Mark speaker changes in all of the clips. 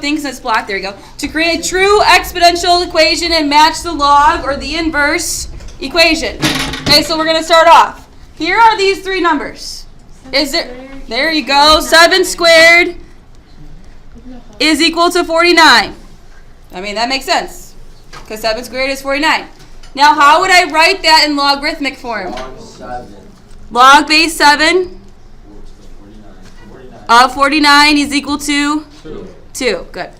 Speaker 1: things that's blocked. There you go. To create a true exponential equation and match the log or the inverse equation. Okay, so we're going to start off. Here are these three numbers. There you go. 7 squared is equal to 49. I mean, that makes sense because 7 squared is 49. Now, how would I write that in logarithmic form?
Speaker 2: Log 7.
Speaker 1: Log base 7 of 49 is equal to 2. Good.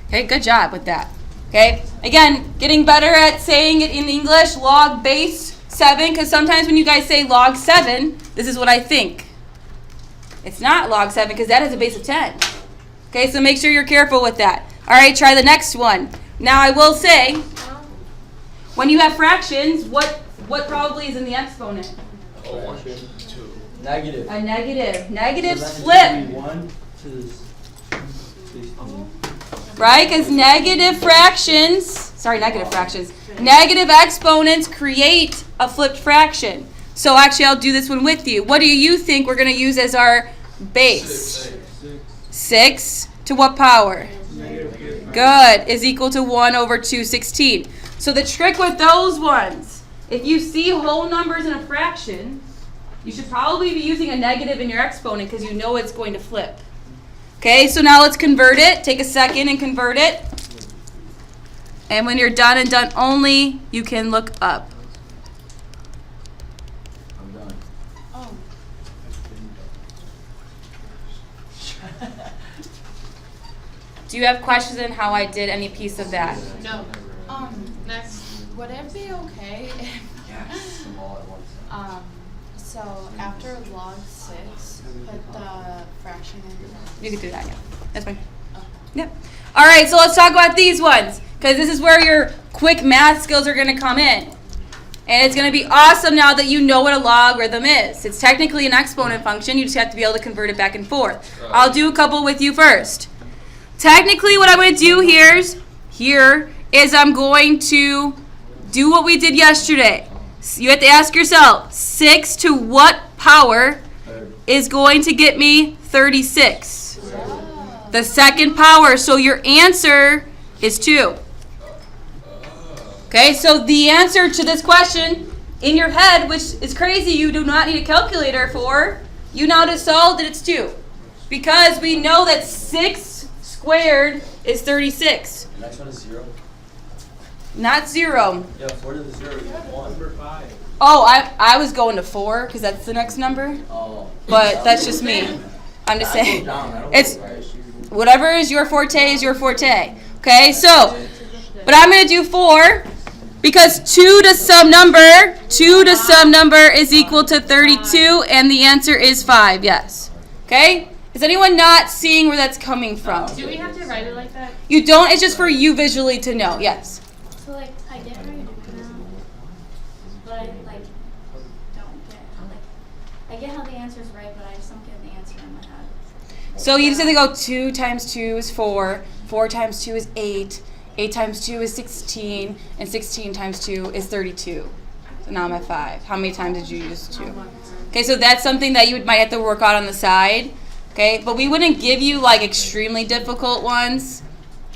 Speaker 1: Okay, good job with that. Okay, again, getting better at saying it in English, log base 7, because sometimes when you guys say log 7, this is what I think. It's not log 7 because that is a base of 10. Okay, so make sure you're careful with that. All right, try the next one. Now I will say, when you have fractions, what probably is in the exponent?
Speaker 2: Negative.
Speaker 1: A negative. Negatives
Speaker 2: So
Speaker 1: flip.
Speaker 2: 1 to this.
Speaker 1: Right? Because negative exponents create a flipped fraction. So actually, I'll do this one with you. What do you think we're going to use as our base? 6 to what power? Good. Is equal to 1 over 216. So the trick with those ones, if you see whole numbers in a fraction, you should probably be using a negative in your exponent because you know it's going to flip. Okay, so now let's convert it. Take a second and convert it. And when you're done and done only, you can look up.
Speaker 2: I'm done.
Speaker 3: Oh.
Speaker 1: Do you have questions on how I did any piece of that?
Speaker 3: No. Next. Would it be okay if
Speaker 2: Yes. Them all at once.
Speaker 3: so after log 6, put the fraction in?
Speaker 1: You can do that, yeah. That's fine.
Speaker 3: Okay.
Speaker 1: Yep. All right, so let's talk about these ones because this is where your quick math skills are going to come in. And it's going to be awesome now that you know what a logarithm is. It's technically an exponent function. You just have to be able to convert it back and forth. I'll do a couple with you first. Technically, what I'm going to do here is I'm going to do what we did yesterday. So you have to ask yourself, 6 to what power is going to get me 36? The second power. So your answer is 2. Okay, so the answer to this question in your head, which is crazy, you do not need a calculator for, you now just solved that it's 2. Because we know that 6 squared is 36.
Speaker 2: The next one is 0.
Speaker 1: Not 0.
Speaker 2: Yeah, 4 to the 0 is 1. Number 5.
Speaker 1: Oh, I was going to 4 because that's the next number.
Speaker 2: Oh.
Speaker 1: But that's just me. I'm just
Speaker 2: I
Speaker 1: saying.
Speaker 2: go down. I don't
Speaker 1: It's
Speaker 2: go right.
Speaker 1: whatever is your forte is your forte. Okay, so, but I'm going to do 4 because 2 to some number is equal to 32 and the answer is 5, yes. Okay? Is anyone not seeing where that's coming from?
Speaker 4: Do we have to write it like that?
Speaker 1: You don't, it's just for you visually to know, yes.
Speaker 4: So like I get how you're doing now, but I like don't get I get how the answer is right, but I just don't get the answer in my head.
Speaker 1: So you just have to go 2 times 2 is 4, 4 times 2 is 8, 8 times 2 is 16, and 16 times 2 is 32. So now I'm at 5. How many times did you use 2? Okay, so that's something that you might have to work out on the side. Okay, but we wouldn't give you like extremely difficult ones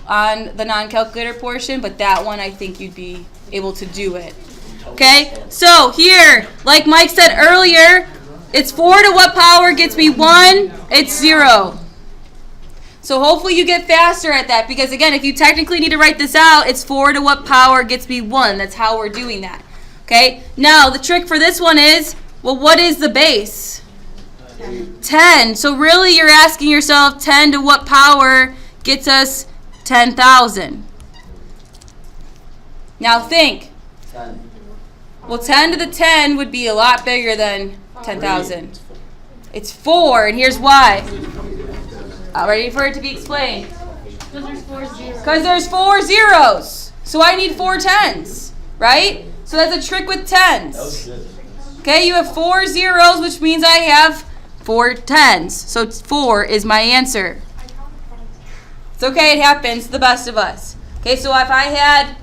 Speaker 1: on the non-calculator portion, but that one I think you'd be able to do it. Okay, so here, like Mike said earlier, it's 4 to what power gets me 1? It's 0. So hopefully you get faster at that because again, if you technically need to write this out, it's 4 to what power gets me 1. That's how we're doing that. Okay, now the trick for this one is, well, what is the base? 10. So really you're asking yourself 10 to what power gets us 10,000? Now think.
Speaker 2: 10.
Speaker 1: Well, 10 to the 10 would be a lot bigger than 10,000. It's 4, and here's why. Ready for it to be explained?
Speaker 4: Because there's 4 zeros.
Speaker 1: Because there's 4 zeros. So I need 4 tens, right? So that's a trick with
Speaker 2: That was
Speaker 1: tens.
Speaker 2: good.
Speaker 1: Okay, you have 4 zeros, which means I have 4 tens. So 4 is my answer. It's okay, it happens to the best of us. Okay, so if I had,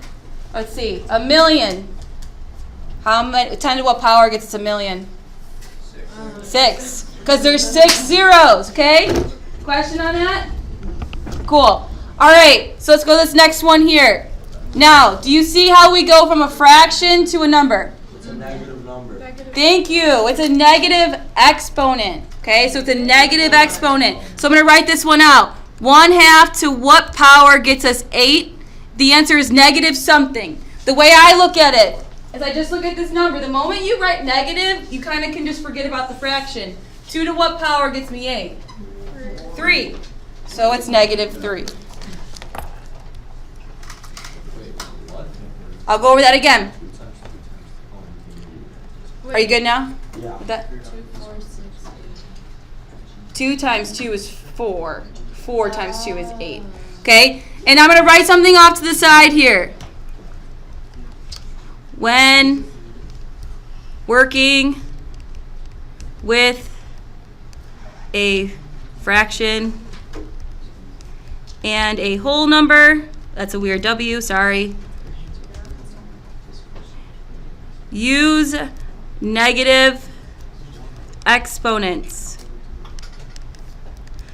Speaker 1: let's see, 1,000,000. How many, 10 to what power gets us 1,000,000? 6. Because there's 6 zeros, okay? Question on that? Cool. All right, so let's go to this next one here. Now, do you see how we go from a fraction to a number?
Speaker 2: It's a negative number.
Speaker 1: Thank you. It's a negative exponent. Okay, so it's a negative exponent. So I'm going to write this one out. 1/2 to what power gets us 8? The answer is negative something. The way I look at it is I just look at this number. The moment you write negative, you kind of can just forget about the fraction. 2 to what power gets me 8? 3. So it's negative 3.
Speaker 2: What?
Speaker 1: I'll go over that again. Are you good now?
Speaker 2: Yeah.
Speaker 1: With that?
Speaker 3: 2, 4, 6,
Speaker 1: 2 times 2 is 4. 4 times 2 is 8. Okay? And I'm going to write something off to the side here. When working with a fraction and a whole number, that's a weird W, sorry. Use negative exponents.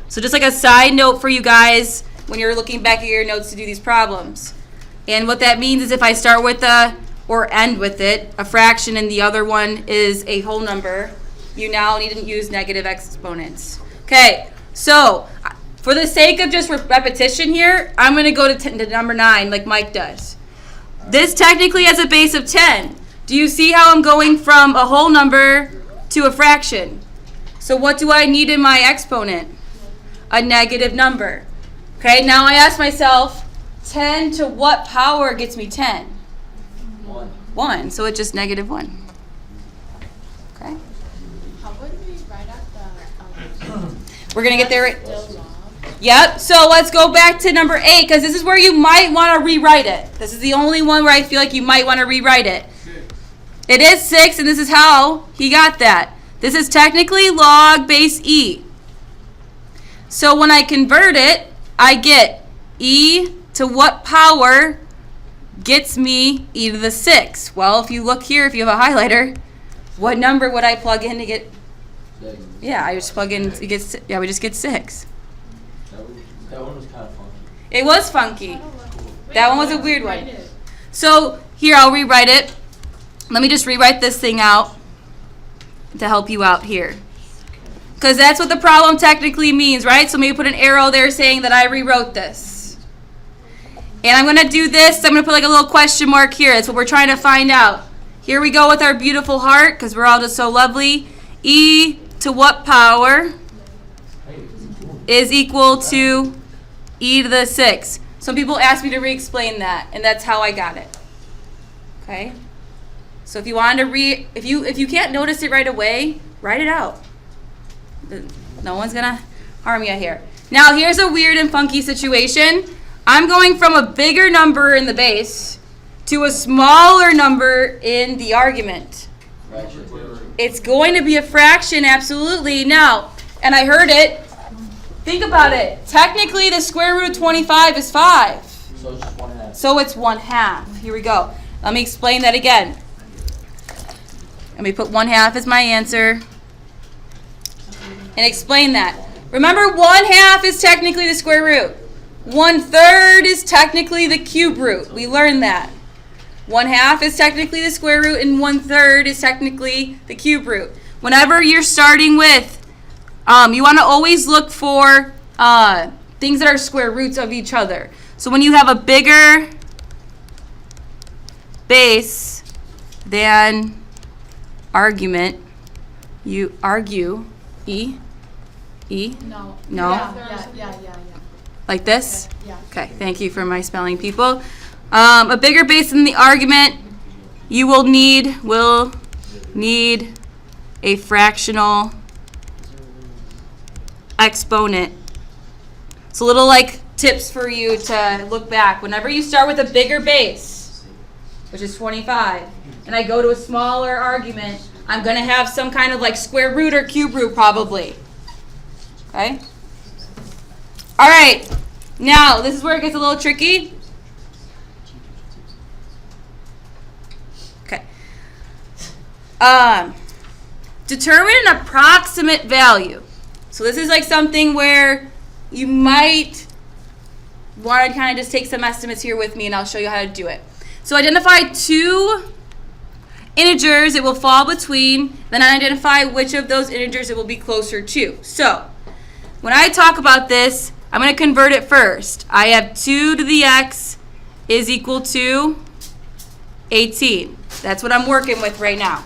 Speaker 1: So just like a side note for you guys when you're looking back at your notes to do these problems. And what that means is if I start with or end with it, a fraction, and the other one is a whole number, you now need to use negative exponents. Okay, so for the sake of just repetition here, I'm going to go to number 9 like Mike does. This technically has a base of 10. Do you see how I'm going from a whole number to a fraction? So what do I need in my exponent? A negative number. Okay, now I ask myself, 10 to what power gets me 10?
Speaker 2: 1.
Speaker 1: 1, so it's just negative 1. Okay,
Speaker 3: How would we write out the
Speaker 1: we're going to get there.
Speaker 3: still log?
Speaker 1: Yep, so let's go back to number 8 because this is where you might want to rewrite it. This is the only one where I feel like you might want to rewrite it. It is 6, and this is how he got that. This is technically log base E. So when I convert it, I get e to what power gets me e to the 6. Well, if you look here, if you have a highlighter, what number would I plug in to get?
Speaker 2: 6.
Speaker 1: Yeah, I just plug in to get, we just get 6.
Speaker 2: That one was kind of funky.
Speaker 1: It was funky.
Speaker 3: Wait,
Speaker 1: That one was a
Speaker 3: let's
Speaker 1: weird
Speaker 3: write
Speaker 1: one.
Speaker 3: it.
Speaker 1: So here, I'll rewrite it. Let me just rewrite this thing out to help you out here. Because that's what the problem technically means, right? So maybe put an arrow there saying that I rewrote this. And I'm going to do this. I'm going to put like a little question mark here. That's what we're trying to find out. Here we go with our beautiful heart because we're all just so lovely. E to what power is equal to e to the 6? Some people ask me to re-explain that, and that's how I got it. Okay? So if you wanted to if you can't notice it right away, write it out. No one's gonna harm you here. Now here's a weird and funky situation. I'm going from a bigger number in the base to a smaller number in the argument.
Speaker 2: Fraction.
Speaker 1: It's going to be a fraction, absolutely. Now, and I heard it. Think about it. Technically, the square root of 25 is 5.
Speaker 2: So it's just 1/2.
Speaker 1: So it's 1/2. Here we go. Let me explain that again. Let me put 1/2 as my answer. And explain that. Remember, 1/2 is technically the square root. 1/3 is technically the cube root. We learned that. 1/2 is technically the square root, and 1/3 is technically the cube root. Whenever you're starting with, you want to always look for things that are square roots of each other. So when you have a bigger base than argument, you argue E.
Speaker 3: No.
Speaker 1: No?
Speaker 3: Yeah.
Speaker 1: Like this?
Speaker 3: Yeah.
Speaker 1: Okay, thank you for my spelling, people. A bigger base than the argument, you will need a fractional exponent. So little like tips for you to look back. Whenever you start with a bigger base, which is 25, and I go to a smaller argument, I'm going to have some kind of like square root or cube root probably. Okay? All right. Now, this is where it gets a little tricky. Okay. Determine an approximate value. So this is like something where you might want to kind of just take some estimates here with me, and I'll show you how to do it. So identify two integers it will fall between, then identify which of those integers it will be closer to. So when I talk about this, I'm going to convert it first. I have 2 to the x is equal to 18. That's what I'm working with right now.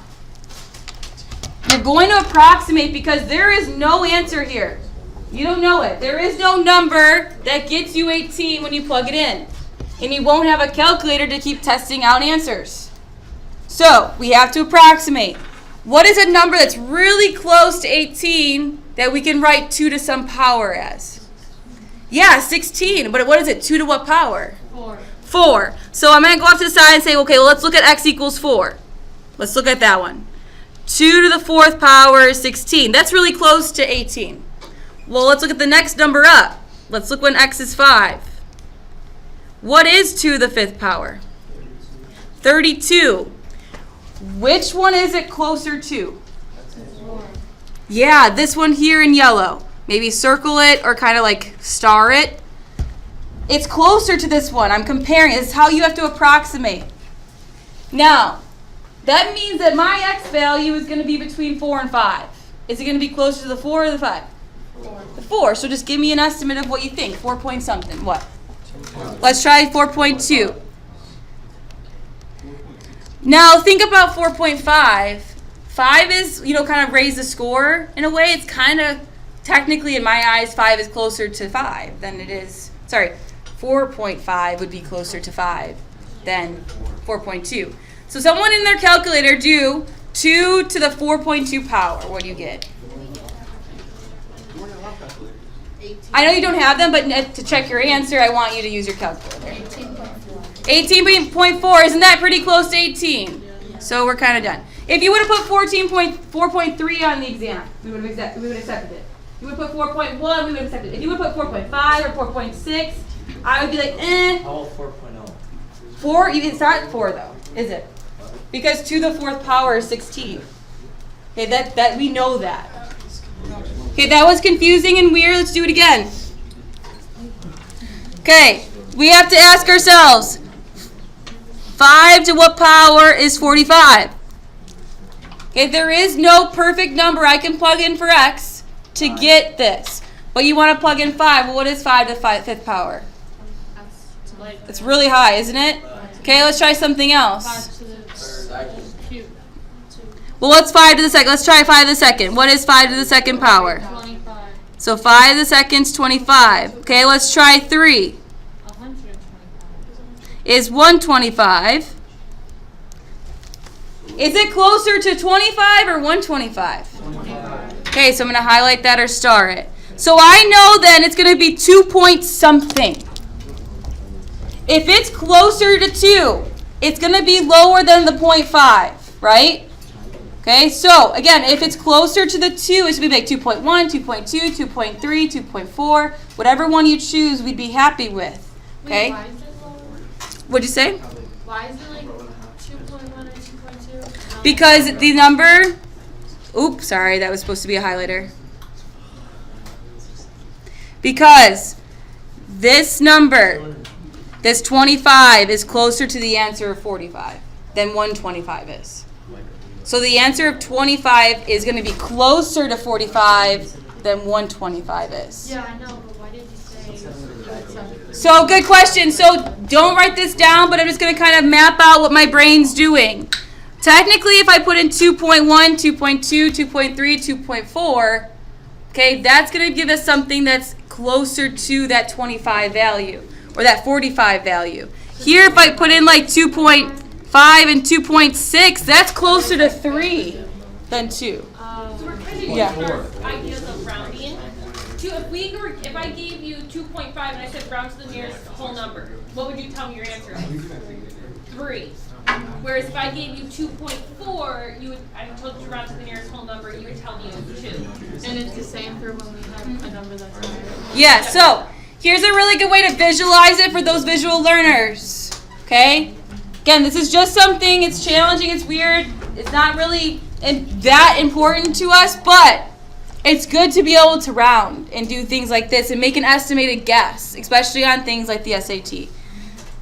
Speaker 1: You're going to approximate because there is no answer here. You don't know it. There is no number that gets you 18 when you plug it in. And you won't have a calculator to keep testing out answers. So we have to approximate. What is a number that's really close to 18 that we can write 2 to some power as? Yeah, 16. But what is it? 2 to what power? 4. So I'm going to go off to the side and say, okay, well, let's look at x equals 4. Let's look at that one. 2 to the 4th power is 16. That's really close to 18. Well, let's look at the next number up. Let's look when x is 5. What is 2 to the 5th power? 32. Which one is it closer to? Yeah, this one here in yellow. Maybe circle it or kind of like star it. It's closer to this one. I'm comparing. This is how you have to approximate. Now, that means that my x value is going to be between 4 and 5. Is it going to be closer to the 4 or the 5?
Speaker 3: 4.
Speaker 1: The 4. So just give me an estimate of what you think. 4 point something. What? Let's try 4.2. Now think about 4.5. 5 is, kind of raise the score in a way. It's kind of, technically in my eyes, 5 is closer to 5 than it is. Sorry, 4.5 would be closer to 5 than 4.2. So someone in their calculator do 2 to the 4.2 power. What do you get? I know you don't have them, but to check your answer, I want you to use your calculator. 18.4. Isn't that pretty close to 18? So we're kind of done. If you would have put 4.3 on the exam, we would have accepted it. If you would have put 4.1, we would have accepted it. If you would have put 4.5 or 4.6, I would be like, eh.
Speaker 2: How about 4.0?
Speaker 1: 4, it's not 4 though, is it? Because 2 to the 4th power is 16. Okay, that we know that. Okay, that was confusing and weird. Let's do it again. Okay, we have to ask ourselves, 5 to what power is 45? Okay, there is no perfect number I can plug in for x to get this. But you want to plug in 5. Well, what is 5 to the 5th power? It's really high, isn't it? Okay, let's try something else. Well, what's 5 to the second? Let's try 5 to the second. What is 5 to the second power?
Speaker 3: 25.
Speaker 1: So 5 to the second's 25. Okay, let's try 3.
Speaker 3: 125.
Speaker 1: Is 125. Is it closer to 25 or 125?
Speaker 3: 25.
Speaker 1: Okay, so I'm going to highlight that or star it. So I know then it's going to be 2 point something. If it's closer to 2, it's going to be lower than the 0.5, right? Okay, so again, if it's closer to the 2, it's going to be like 2.1, 2.2, 2.3, 2.4. Whatever one you choose, we'd be happy with. Okay?
Speaker 3: Wait, why is it lower?
Speaker 1: What'd you say?
Speaker 3: Why is it like 2.1 and 2.2?
Speaker 1: Because the number, oops, sorry, that was supposed to be a highlighter. Because this number, this 25, is closer to the answer of 45 than 125 is. So the answer of 25 is going to be closer to 45 than 125 is.
Speaker 3: Yeah, I know, but why did you say?
Speaker 1: So good question. So don't write this down, but I'm just going to kind of map out what my brain's doing. Technically, if I put in 2.1, 2.2, 2.3, 2.4, okay, that's going to give us something that's closer to that 25 value or that 45 value. Here, if I put in like 2.5 and 2.6, that's closer to 3 than 2.
Speaker 5: So we're kind of
Speaker 1: Yeah.
Speaker 5: using our ideas of rounding. If I gave you 2.5 and I said round to the nearest whole number, what would you tell me your answer is? 3. Whereas if I gave you 2.4, I told you to round to the nearest whole number, you would tell me it was 2.
Speaker 3: And it's the same for when we have a number that's higher.
Speaker 1: Yeah, so here's a really good way to visualize it for those visual learners. Okay? Again, this is just something, it's challenging, it's weird, it's not really that important to us, but it's good to be able to round and do things like this and make an estimated guess, especially on things like the SAT.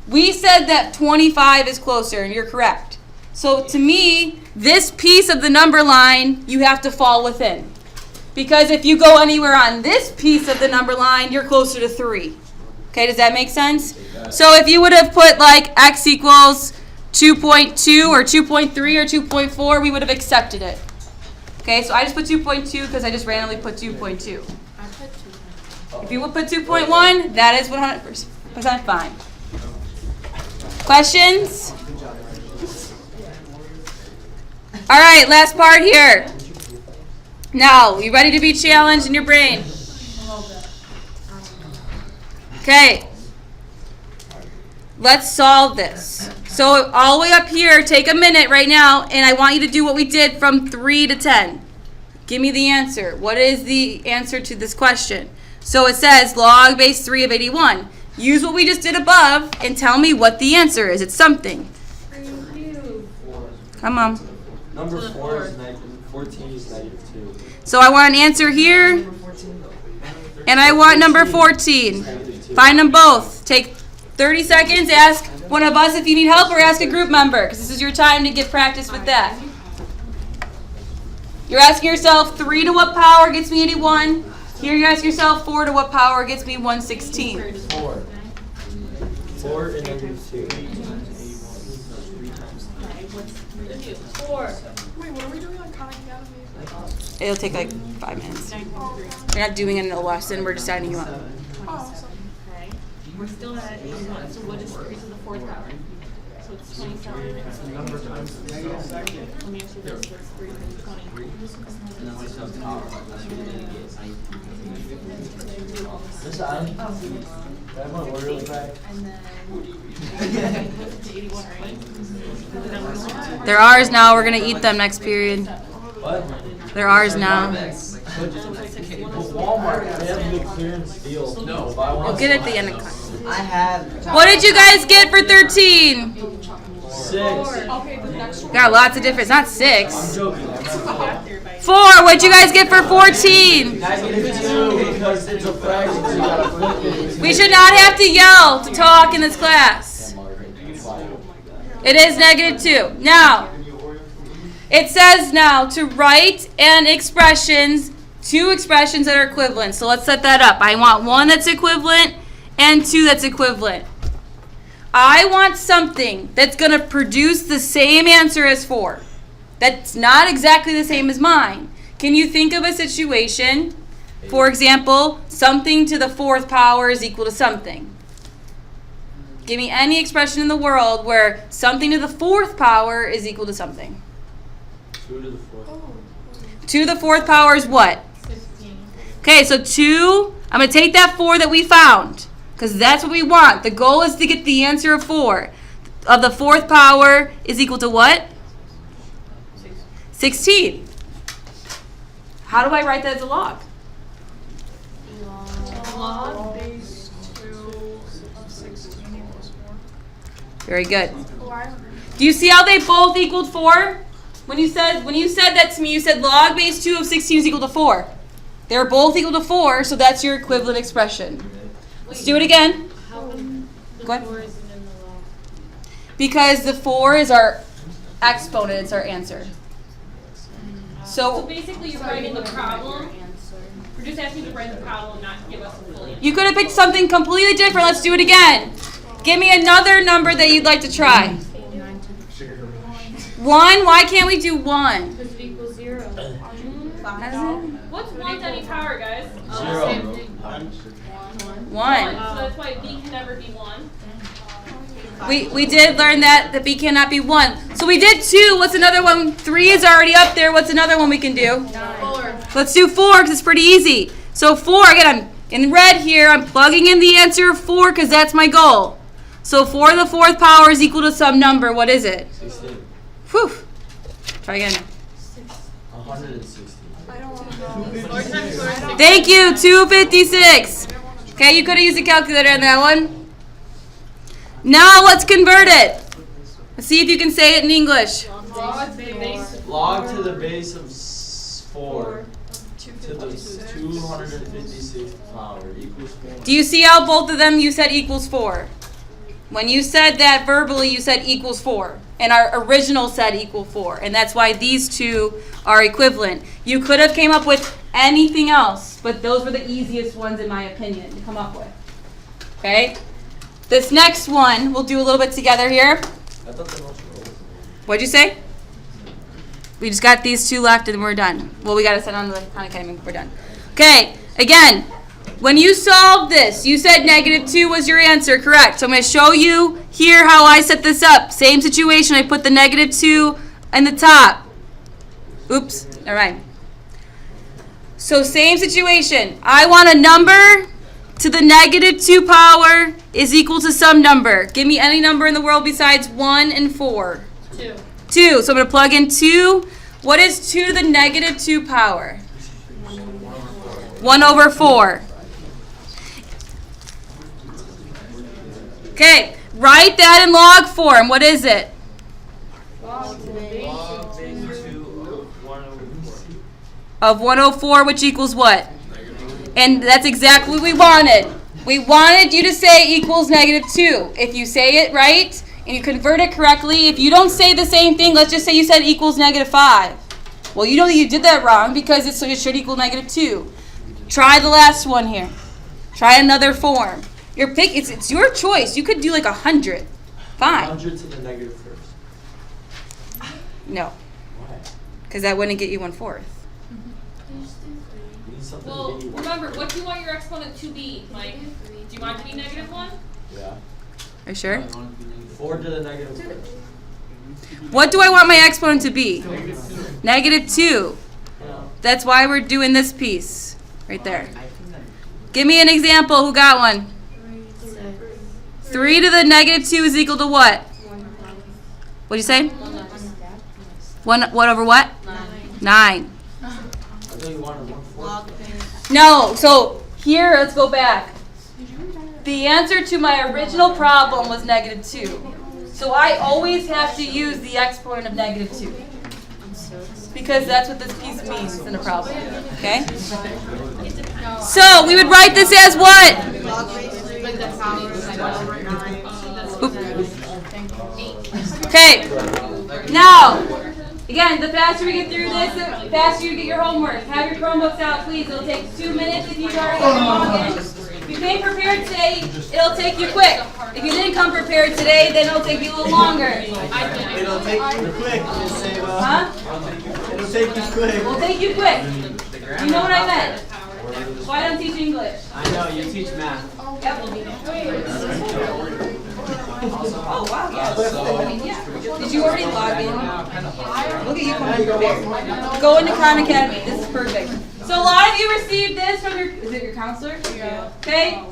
Speaker 1: We said that 25 is closer, and you're correct. So to me, this piece of the number line, you have to fall within. Because if you go anywhere on this piece of the number line, you're closer to 3. Okay, does that make sense? So if you would have put like x equals 2.2 or 2.3 or 2.4, we would have accepted it. Okay, so I just put 2.2 because I just randomly put 2.2.
Speaker 3: I put 2.
Speaker 1: If you would put 2.1, that is 100% fine. Questions? All right, last part here. Now, you ready to be challenged in your brain? Okay. Let's solve this. So all the way up here, take a minute right now, and I want you to do what we did from 3 to 10. Give me the answer. What is the answer to this question? So it says log base 3 of 81. Use what we just did above and tell me what the answer is. It's something. Come on.
Speaker 2: Number 4 is negative, 14 is -2.
Speaker 1: So I want an answer here, and I want number 14. Find them both. Take 30 seconds, ask one of us if you need help, or ask a group member, because this is your time to get practice with that. You're asking yourself 3 to what power gets me 81? Here you ask yourself 4 to what power gets me 116?
Speaker 2: 4. 4 and -2.
Speaker 5: 4.
Speaker 3: Wait, what are we doing on counting down?
Speaker 1: It'll take like 5 minutes. We're not doing it in a lesson, we're just signing you up.
Speaker 3: Oh, so
Speaker 5: Okay. We're still at 81. So what is 3 to the 4th power? So it's 27. Let me ask you this. What's 3 times 20?
Speaker 2: Listen, I have my order really back.
Speaker 3: and then
Speaker 5: 81, right?
Speaker 1: They're ours now, we're going to eat them next period.
Speaker 2: What?
Speaker 1: They're ours now.
Speaker 2: But Walmart, they have a good clearance deal. No, if I
Speaker 1: We'll
Speaker 2: want
Speaker 1: get it at the end of class.
Speaker 6: I have.
Speaker 1: What did you guys get for 13?
Speaker 2: 6.
Speaker 3: okay, the next one.
Speaker 1: Got lots of difference, not
Speaker 2: I'm
Speaker 1: 6.
Speaker 2: joking. I'm not
Speaker 1: 4, what'd you guys get for 14?
Speaker 2: -2 because it's a fraction, so you gotta flip it.
Speaker 1: We should not have to yell to talk in this class. It is -2. Now, it says now to write and expressions, 2 expressions that are equivalent. So let's set that up. I want 1 that's equivalent and 2 that's equivalent. I want something that's going to produce the same answer as 4. That's not exactly the same as mine. Can you think of a situation, for example, something to the 4th power is equal to something? Give me any expression in the world where something to the 4th power is equal to something.
Speaker 2: 2 to the 4th.
Speaker 1: 2 to the 4th power is what?
Speaker 5: 15.
Speaker 1: Okay, so 2, I'm going to take that 4 that we found, because that's what we want. The goal is to get the answer of 4. Of the 4th power is equal to what? 16. How do I write that as a log?
Speaker 3: Log base 2 of 16 equals 4.
Speaker 1: Very good.
Speaker 3: Oh, I remember.
Speaker 1: Do you see how they both equaled 4? When you said that to me, you said log base 2 of 16 is equal to 4. They're both equal to 4, so that's your equivalent expression. Let's do it again.
Speaker 5: How come the
Speaker 1: Go ahead.
Speaker 5: 4 isn't in the log?
Speaker 1: Because the 4 is our exponent, it's our answer.
Speaker 5: So
Speaker 1: So
Speaker 5: basically, you're writing the problem. We're just asking you to write the problem, not give us a full answer.
Speaker 1: you could have picked something completely different. Let's do it again. Give me another number that you'd like to try. 1, why can't we do 1?
Speaker 5: Because it equals 0.
Speaker 1: Hasn't
Speaker 5: What's 1 to any power, guys?
Speaker 2: 0.
Speaker 1: 1.
Speaker 5: So that's why B can never be 1.
Speaker 1: We did learn that the B cannot be 1. So we did 2. What's another one? 3 is already up there. What's another one we can do?
Speaker 3: 4.
Speaker 1: Let's do 4 because it's pretty easy. So 4, again, I'm in red here. I'm plugging in the answer of 4 because that's my goal. So 4 to the 4th power is equal to some number. What is it?
Speaker 2: 16.
Speaker 1: Whew. Try again.
Speaker 2: 160.
Speaker 3: I don't want to know.
Speaker 1: Thank you. 256. Okay, you could have used a calculator on that one. Now let's convert it. Let's see if you can say it in English.
Speaker 2: Log to the base of 4. to the 256th power equals 4.
Speaker 1: Do you see how both of them you said equals 4? When you said that verbally, you said equals 4. And our original said equal 4. And that's why these two are equivalent. You could have came up with anything else, but those were the easiest ones in my opinion to come up with. Okay? This next one, we'll do a little bit together here.
Speaker 2: I thought the most were over.
Speaker 1: What'd you say? We just got these two left and we're done. Well, we got to send on the Khan Academy. We're done. Okay, again, when you solved this, you said -2 was your answer, correct? So I'm going to show you here how I set this up. Same situation, I put the -2 in the top. Oops, all right. So same situation. I want a number to the -2 power is equal to some number. Give me any number in the world besides 1 and 4.
Speaker 5: 2.
Speaker 1: 2. So I'm going to plug in 2. What is 2 to the -2 power? 1/4. Okay, write that in log form. What is it?
Speaker 2: Log base 2
Speaker 1: Of 1/4, which equals what? And that's exactly what we wanted. We wanted you to say equals -2. If you say it right and you convert it correctly, if you don't say the same thing, let's just say you said equals -5. Well, you know that you did that wrong because it should equal -2. Try the last one here. Try another form. Your pick. It's your choice. You could do like 100. Fine.
Speaker 2: 100 to the -1st.
Speaker 1: No,
Speaker 2: Why?
Speaker 1: because that wouldn't get you 1/4.
Speaker 2: We need something
Speaker 5: Well,
Speaker 2: to get you
Speaker 5: remember, what do you want your exponent to be, Mike? Do you want it to be -1?
Speaker 2: Yeah.
Speaker 1: Are you sure?
Speaker 2: 4 to the -1st.
Speaker 1: What do I want my exponent to be? -2. That's why we're doing this piece right there. Give me an example. Who got one? 3 to the -2 is equal to what? What'd you say? 1 over what? 9.
Speaker 2: I thought you wanted 1/4.
Speaker 1: No. So here, let's go back. The answer to my original problem was -2. So I always have to use the exponent of -2. Because that's what this piece means in a problem. Okay? So we would write this as what? Oop. Okay. Now, again, the faster we get through this, the faster you get your homework. Have your Chromebooks out, please. It'll take 2 minutes if you've already got login. If you came prepared today, it'll take you quick. If you didn't come prepared today, then it'll take you a little longer.
Speaker 2: It'll take you quick. Just say,
Speaker 1: Huh?
Speaker 2: it'll take you quick.
Speaker 1: It'll take you quick. You know what I meant. Why don't teach English?
Speaker 6: I know, you teach math.
Speaker 1: Yep. Oh, wow, yeah. Did you already log in? Look at you coming prepared. Go into Khan Academy. This is perfect. So a lot of you received this from your, is it your counselor? Yeah. Okay.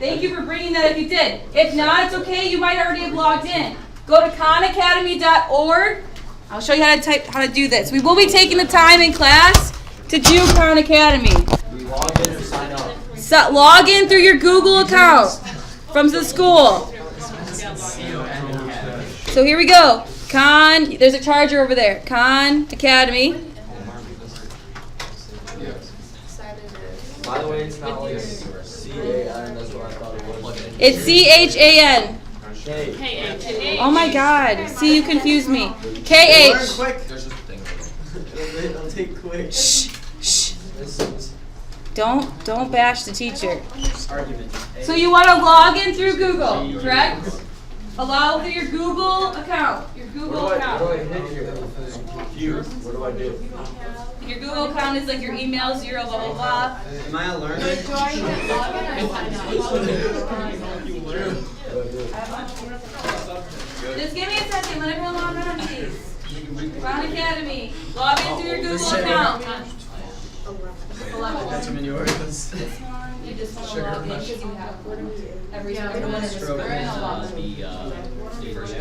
Speaker 1: Thank you for bringing that if you did. If not, it's okay. You might already have logged in. Go to khanacademy.org. I'll show you how to do this. We will be taking the time in class to do Khan Academy.
Speaker 2: We log in or sign up.
Speaker 1: So, log in through your Google account from the school. So here we go. Khan, there's a charger over there. Khan Academy.
Speaker 2: By the way, it's not like C-A-N, that's what I thought it was.
Speaker 1: It's CHAN.
Speaker 2: K.
Speaker 5: K-H.
Speaker 1: Oh my God. See, you confused me. KH.
Speaker 2: Quick. It'll take quick.
Speaker 1: Shh. Shh.
Speaker 2: This is
Speaker 1: Don't bash the teacher.
Speaker 6: Argument.
Speaker 1: So you want to log in through Google, correct? Allow through your Google account. Your Google
Speaker 2: what do
Speaker 1: account.
Speaker 2: I hit here? I'm confused. What do I do?
Speaker 1: Your Google account is like your email, 0, blah, blah, blah.
Speaker 6: Am I a learner?
Speaker 3: Do I hit login or sign up?
Speaker 1: Just give me a second. Let everyone log on, please. Khan Academy. Log in through your Google account.
Speaker 6: That's many yours.
Speaker 1: This one, you just want to log in because you have everyone in the school.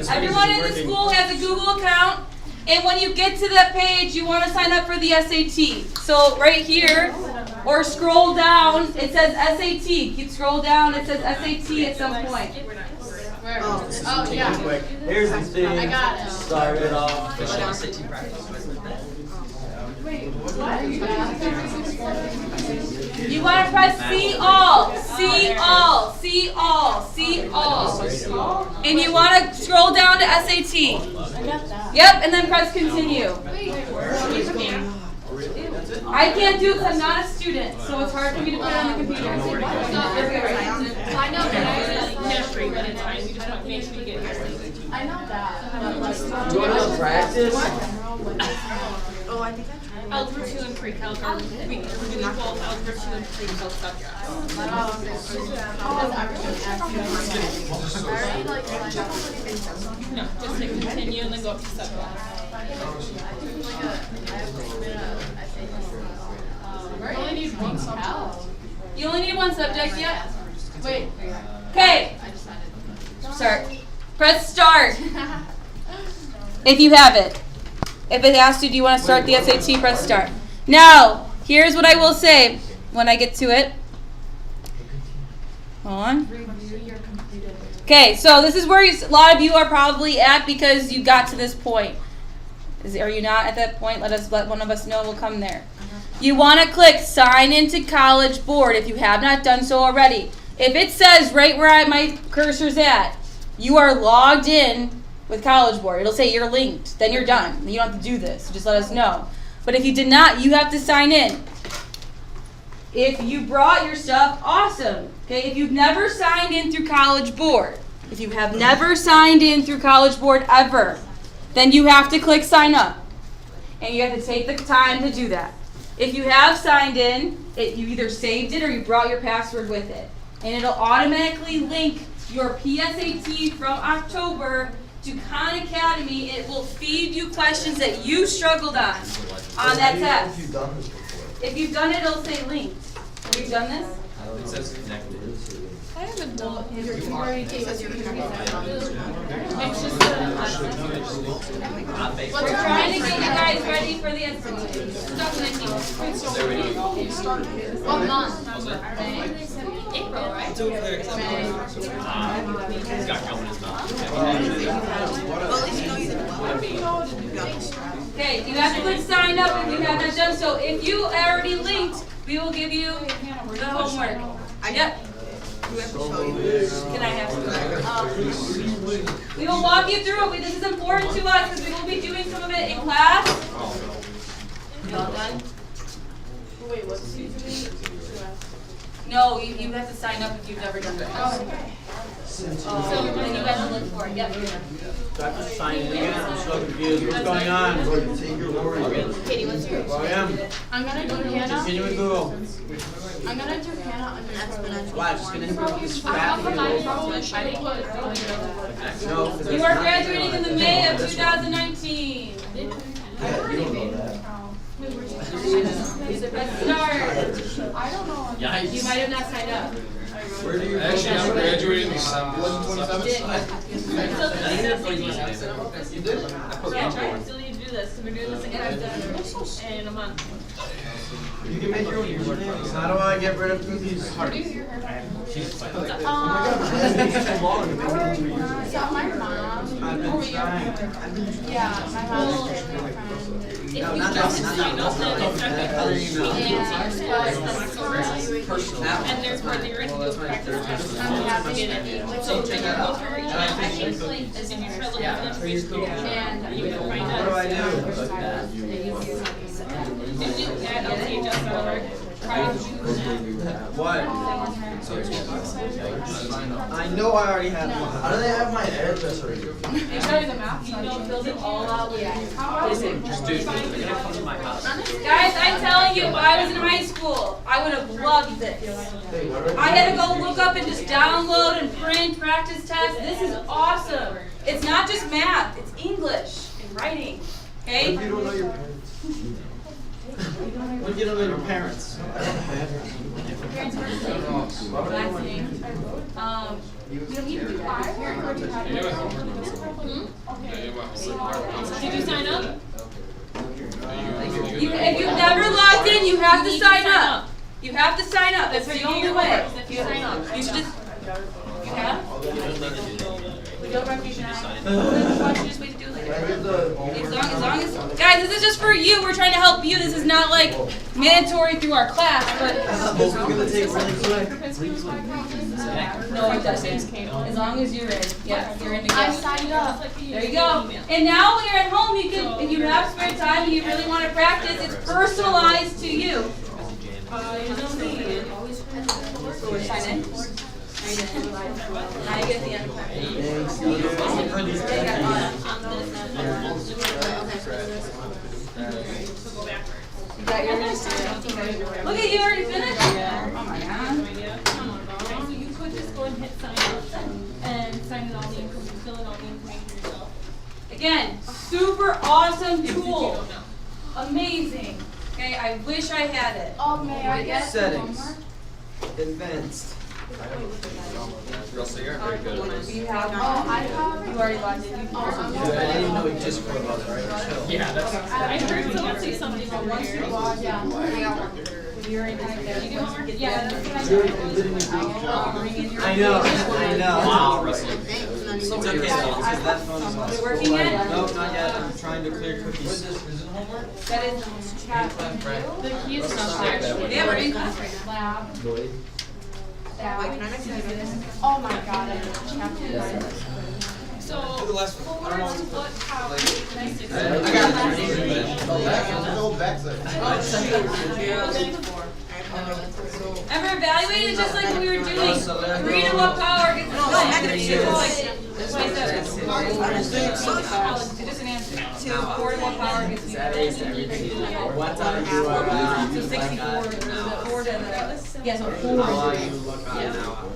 Speaker 1: Everyone in the school has a Google account, and when you get to that page, you want to sign up for the SAT. So right here, or scroll down, it says SAT. Keep scroll down, it says SAT at some point.
Speaker 3: Where? Oh, yeah.
Speaker 2: Here's the thing.
Speaker 3: I got it.
Speaker 2: Start it off.
Speaker 1: You want to press see all, see all, see all, see all. And you want to scroll down to SAT. Yep, and then press continue. I can't do it because I'm not a student, so it's hard for me to put it on the computer.
Speaker 5: I know that I history, but it's fine. We just want to make sure we get history.
Speaker 3: I know that.
Speaker 2: Do you want to know practice?
Speaker 3: Oh, I think I tried.
Speaker 5: Algebra 2 and pre-calc we do both algebra 2 and pre-calc subjects. No, just hit continue and then go up to subject.
Speaker 3: I only need one subject.
Speaker 1: You only need one subject yet?
Speaker 3: Wait.
Speaker 1: Okay. Start. Press start. If you have it. If it asks you, do you want to start the SAT, press start. Now, here's what I will say when I get to it. Hold on. Okay, so this is where a lot of you are probably at because you got to this point. Are you not at that point? Let one of us know. We'll come there. You want to click sign into College Board if you have not done so already. If it says right where my cursor's at, you are logged in with College Board. It'll say you're linked. Then you're done. You don't have to do this. Just let us know. But if you did not, you have to sign in. If you brought your stuff, awesome. Okay, if you've never signed in through College Board, if you have never signed in through College Board ever, then you have to click sign up. And you have to take the time to do that. If you have signed in, you either saved it or you brought your password with it. And it'll automatically link your PSAT from October to Khan Academy. It will feed you questions that you struggled on that test. If you've done it, it'll say linked. Have you done this?
Speaker 2: It says connected.
Speaker 3: I haven't done your We're
Speaker 1: trying to get you guys ready for the SAT.
Speaker 3: What month?
Speaker 5: April, right?
Speaker 2: He's got gum in his mouth.
Speaker 1: Okay, you have to click sign up if you have not done so. If you already linked, we will give you the homework. Yep. Can I have some? We will walk you through it. This is important to us because we will be doing some of it in class. You all done?
Speaker 3: Wait, what's the
Speaker 1: No, you have to sign up if you've never done it. So then you have to look for it. Yep.
Speaker 6: Got to sign in again. I'm so confused. What's going on?
Speaker 3: Katie, what's yours?
Speaker 6: Where I am.
Speaker 3: I'm gonna do Hannah.
Speaker 6: Continue with Google.
Speaker 3: I'm gonna do Hannah under exponential.
Speaker 6: Why? Just gonna improve this fat. No.
Speaker 1: You are graduating in the May of 2019. Let's start.
Speaker 3: I don't know.
Speaker 1: You might have not signed up.
Speaker 7: Actually, I'm graduating in December.
Speaker 2: You did?
Speaker 5: Yeah, I still need to do this. We're doing this again in a month.
Speaker 6: You can make your own username. How do I get rid of cookies?
Speaker 3: So my mom. Yeah, my mom's family friend.
Speaker 5: If you just sign up, then it's not going to and there's where you're in the practice test. So when you go through your applications, and you try to look at the information, and you can find
Speaker 6: What do I
Speaker 5: out.
Speaker 6: do?
Speaker 5: Did you add LTHS.org?
Speaker 6: What? I know I already have one.
Speaker 2: How do they have my address already?
Speaker 1: You filled it all out.
Speaker 2: Just do it. They're gonna come to my house.
Speaker 1: Guys, I'm telling you, if I was in high school, I would have loved this. I had to go look up and just download and print practice tests. This is awesome. It's not just math, it's English and writing. Okay?
Speaker 6: What if you don't know your parents? What if you don't know your parents?
Speaker 1: Last name. You don't need to do that.
Speaker 5: Did you sign up?
Speaker 1: If you've never logged in, you have to sign up. You have to sign up. That's the only way.
Speaker 5: If you sign up.
Speaker 1: You should just. You have? Feel recognized. Why don't you just wait to do it later? As long as, guys, this is just for you. We're trying to help you. This is not like mandatory through our class, but no, it doesn't. As long as you're in. Yeah, you're in
Speaker 3: I
Speaker 1: together.
Speaker 3: signed up.
Speaker 1: There you go. And now when you're at home, you can, if you have spare time and you really want to practice, it's personalized to you. Sign in. Now you get the end. You got yours? Look at you, already finished? Oh my god.
Speaker 5: So you could just go and hit sign up and sign in all the information, fill in all the information yourself.
Speaker 1: Again, super awesome tool. Amazing. Okay, I wish I had it.
Speaker 3: Oh, may I get
Speaker 2: Settings.
Speaker 3: homework?
Speaker 2: Advanced.
Speaker 7: Russell, you're very good at this.
Speaker 1: You have,
Speaker 3: Oh, I have.
Speaker 1: you already logged in.
Speaker 2: I didn't even know we just wrote about it, right? Chill.
Speaker 7: Yeah, that's.
Speaker 5: I heard someone say something over here.
Speaker 3: Yeah.
Speaker 1: You're in there.
Speaker 5: You do homework? Yeah, that's what I
Speaker 2: I know.
Speaker 7: Wow, Russell.
Speaker 2: It's okay though, because that phone is on.
Speaker 1: Is it working yet?
Speaker 2: Nope, not yet. I'm trying to clear cookies.
Speaker 7: Is it homework?
Speaker 1: That is chat.
Speaker 5: The key is not there.
Speaker 1: Yeah, we're in class right now.
Speaker 3: Lab.
Speaker 8: Wait, can I make
Speaker 3: Oh my god, I chapter.
Speaker 5: So,
Speaker 2: The last one. I don't know.
Speaker 5: what, how,
Speaker 2: I
Speaker 1: Ever evaluated it just like we were doing? 3 to what power gets the just an answer. 4 to what power gets the
Speaker 2: What time do I
Speaker 1: So 64 to the 4 to the, yes, 4.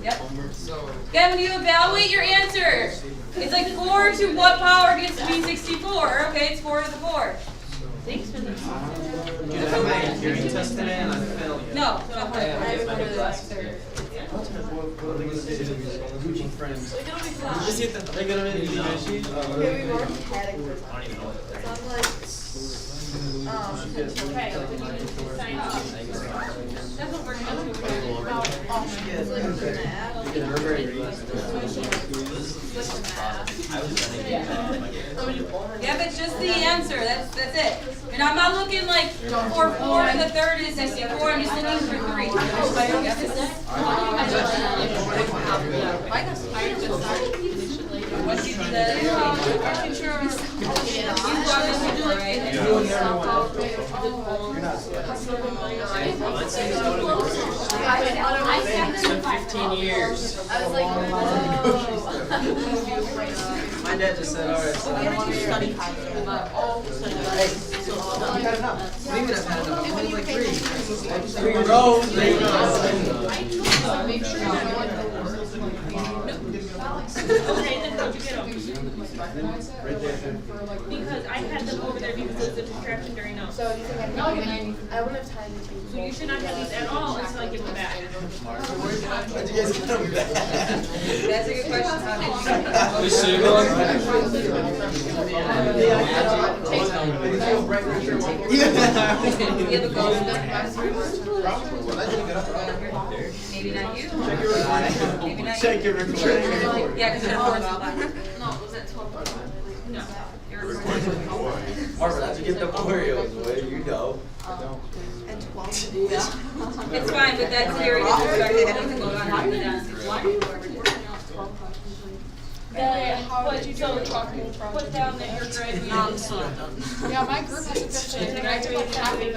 Speaker 1: Yep. Kevin, you evaluate your answer. It's like 4 to what power gets to be 64? Okay, it's 4 to the 4.
Speaker 5: thanks for the.
Speaker 2: Dude, I have my hearing test today and I failed.
Speaker 1: No, not part of it. I recorded the last third.
Speaker 2: Gucci friends. They're gonna make me Gucci.
Speaker 5: Okay, sign up. That's what we're gonna
Speaker 1: Yeah, but just the answer. That's it. And I'm not looking like 4 and the third is 64. I'm just looking for 3. Once you do that, you log in before, right?
Speaker 2: It's been 15 years. My dad just said, alright, so I want to study. Hey, we had enough. We would have had enough. Only like 3. 3 rows. There you go.
Speaker 5: Okay, then how'd you get them? Because I had them over there because it was a distraction during notes.
Speaker 3: So do you think I wouldn't have time to change.
Speaker 5: So you should not have these at all until I give them back.
Speaker 2: How'd you guys get them back?
Speaker 1: That's a good question. How did you get it?
Speaker 7: Who's sitting on?
Speaker 1: You have a goal? Maybe not you. Maybe not
Speaker 2: Check
Speaker 1: you.
Speaker 2: your recording.
Speaker 1: Yeah, because it records all that.
Speaker 5: No, it was at 12. No.
Speaker 2: Harvard, how'd you get the Oreos? Where do you know?
Speaker 8: And 12.
Speaker 1: It's fine, but that's very disrespectful. It doesn't go on after that.
Speaker 5: Put down that you're graduating.
Speaker 3: Yeah, my group has a picture and I did like half of it.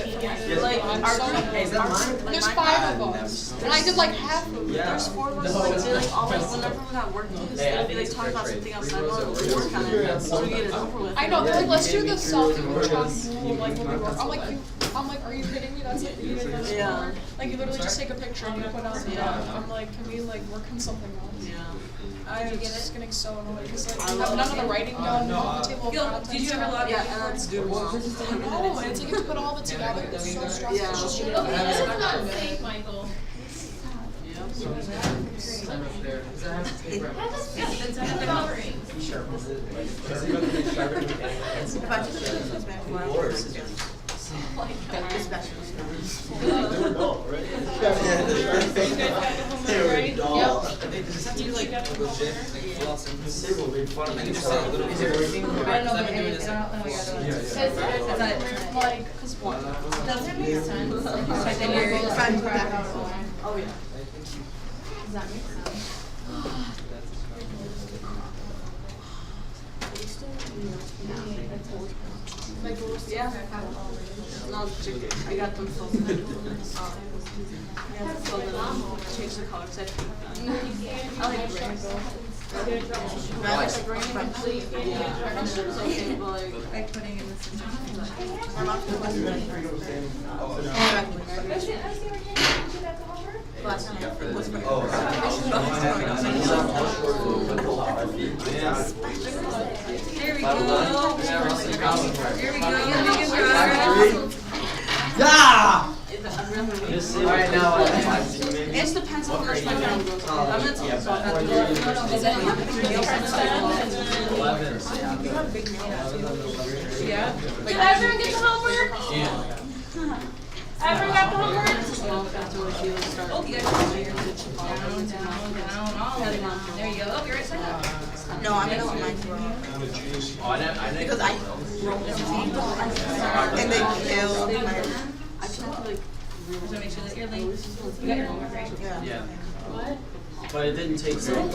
Speaker 8: Like, our group,
Speaker 2: Is that mine?
Speaker 3: There's 5 of us. And I did like half of it.
Speaker 2: Yeah.
Speaker 8: there's 4 of us, like, they like always, whenever we're not working, they'll be like talking about something else, and I'm like, we'll work on it, so we get it over with.
Speaker 3: I know, they're like, let's do the selfie chalk rule, like when we work. I'm like, are you kidding me? That's like the universe.
Speaker 8: Yeah.
Speaker 3: Like you literally just take a picture and you put it on the I'm like, can we like work on something else?
Speaker 8: Yeah.
Speaker 3: I'm just getting so annoyed because like we have none of the writing done, no table of contents.
Speaker 1: Did you ever log in?
Speaker 8: Yeah, and that's good.
Speaker 3: No, and it's like you have to put all of it together. It's so stressful.
Speaker 8: Yeah.
Speaker 3: It's just
Speaker 5: Okay, this is not fake, Michael.
Speaker 2: Sign up there. Does that have to take right?
Speaker 5: That's not covering.
Speaker 2: Sure.
Speaker 5: You guys got the homework right?
Speaker 2: They were dull.
Speaker 3: Yep.
Speaker 6: does this have to be like legit? Like fill out some.
Speaker 2: People will make fun of me.
Speaker 6: Is it working?
Speaker 8: I don't know, but it's like. Like, cause what? Does it make sense? Like then you're friends with that person. Oh yeah. Does that make sense? Yeah. No, I got them filled in. I got them filled in. Change the color because I think I like gray. I like the green, but yeah. It's okay, but like putting in the system. I'm not sure what's last time was my Here we go. Here we go.
Speaker 6: Yeah!
Speaker 2: Alright, now
Speaker 8: It depends on which my phone goes on. I'm gonna tell you something.
Speaker 5: Yeah. Did everyone get the homework?
Speaker 2: Yeah.
Speaker 5: Everyone got the homework?
Speaker 8: Oh, you guys are here. Down, all of it. There you go. Oh, you're right side up. No, I'm gonna let mine grow. Because I wrote everything and they killed my. I just have to like. Just make sure that you're like. You got your homework right?
Speaker 2: Yeah. But it didn't take so long.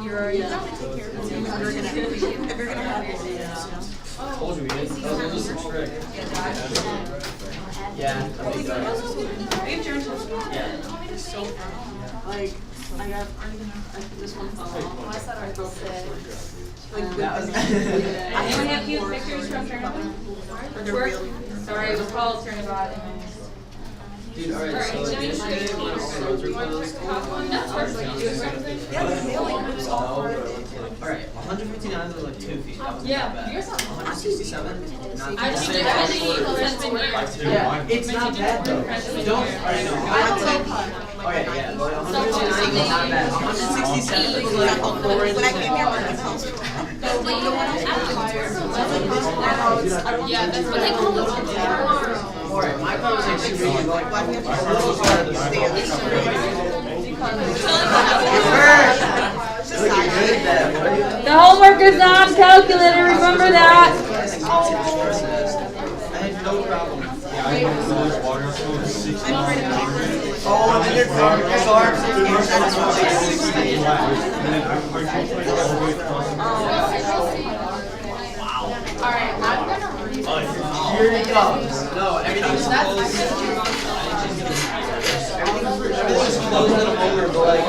Speaker 8: You're already take care of it. If you're gonna have your things,
Speaker 2: Told you we did. That was just trick. Yeah.
Speaker 8: So like I got this one fell off. I said I broke it. Like
Speaker 5: Anyone have cute pictures from Turnabout? Sorry, it was called Turnabout.
Speaker 2: Dude, alright, so yesterday when I was going through those. Alright, 159 was like 2 feet. That was
Speaker 5: Yeah.
Speaker 2: not bad. 167, not
Speaker 5: I
Speaker 2: bad.
Speaker 5: just did everything freshman year.
Speaker 2: Yeah, it's not bad though. Don't, alright, no. Okay, yeah, but 159 is not bad. 167 was like 4 inches.
Speaker 8: When I came here, my house.
Speaker 5: Yeah, that's what they call it.
Speaker 2: Alright, my conversation really like
Speaker 8: Why do we have to go
Speaker 1: The homework is on calculator, remember that.
Speaker 2: I had no problem.
Speaker 6: Oh, and then your car.
Speaker 3: Alright, I'm gonna read.
Speaker 2: Here it comes. No, everything's closed. Everything's closed in a moment, but like,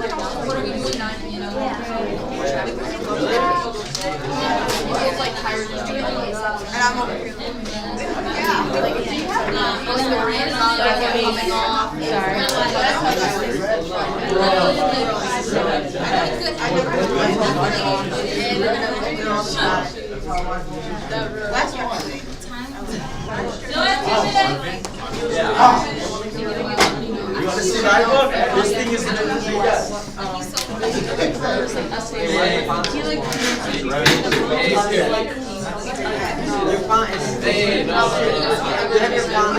Speaker 3: What are we doing now? You know? It's like tired of doing all this stuff.
Speaker 8: And I'm over here. Yeah.
Speaker 3: The rain is not coming off. Sorry.
Speaker 8: Last year.
Speaker 5: No, it's 2 minutes.
Speaker 6: You want to see my book? This thing is gonna be
Speaker 2: your font is staying. You have your font.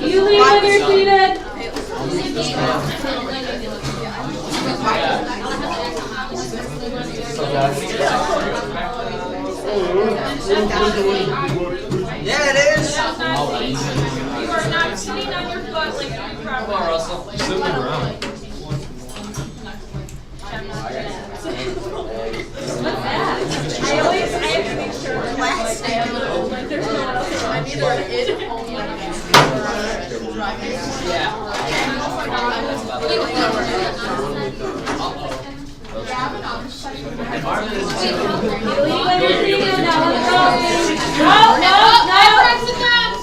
Speaker 1: You leave when you're seated.
Speaker 6: Yeah, it is.
Speaker 5: You are not sitting on your butt like you do properly.
Speaker 7: Come on, Russell. Sit on the ground.
Speaker 5: I have to be Like there's no one else around.
Speaker 8: I'm either in home like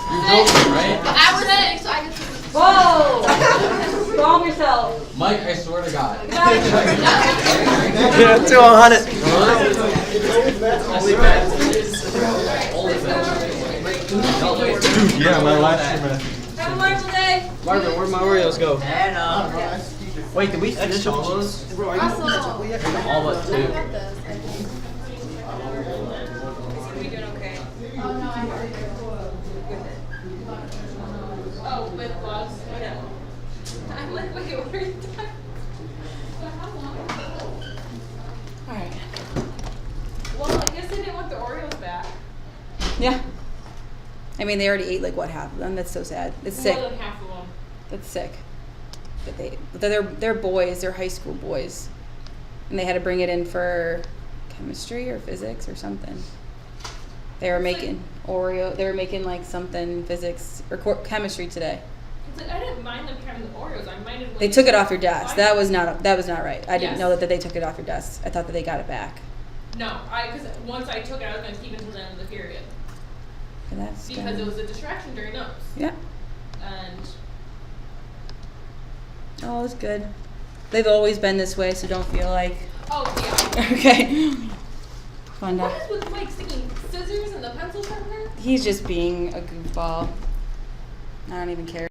Speaker 8: I was in, so I could
Speaker 5: Whoa! Calm yourself.
Speaker 7: Mike, I swear to God.
Speaker 6: Yeah, 200. Dude, yeah, my last year.
Speaker 5: Have a wonderful day.
Speaker 2: Marvin, where'd my Oreos go?
Speaker 6: Wait, did we finish all those?
Speaker 7: All but two.
Speaker 5: We doing okay? Oh, with gloves? Yeah. I'm like, wait, what are you talking?
Speaker 1: All right.
Speaker 5: Well, I guess they didn't want the Oreos back.
Speaker 1: Yeah. I mean, they already ate like what, half of them? That's so sad. It's sick.
Speaker 5: More than half of them.
Speaker 1: That's sick. But they're boys. They're high school boys, and they had to bring it in for chemistry or physics or something. They were making Oreo. They were making like something physics or chemistry today.
Speaker 5: It's like I didn't mind them having the Oreos. I minded when
Speaker 1: They took it off your desk. That was not right. I didn't
Speaker 5: Yes.
Speaker 1: know that they took it off your desk. I thought that they got it back.
Speaker 5: No, because once I took it, I was going to keep it until the end of the period
Speaker 1: But that's
Speaker 5: because it was a distraction during notes.
Speaker 1: yeah.
Speaker 5: And
Speaker 1: Oh, it's good. They've always been this way, so don't feel like
Speaker 5: oh yeah.
Speaker 1: okay. Fun
Speaker 5: What
Speaker 1: to-
Speaker 5: is with Mike sticking scissors and the pencil sharpener?
Speaker 1: He's just being a goofball. I don't even care.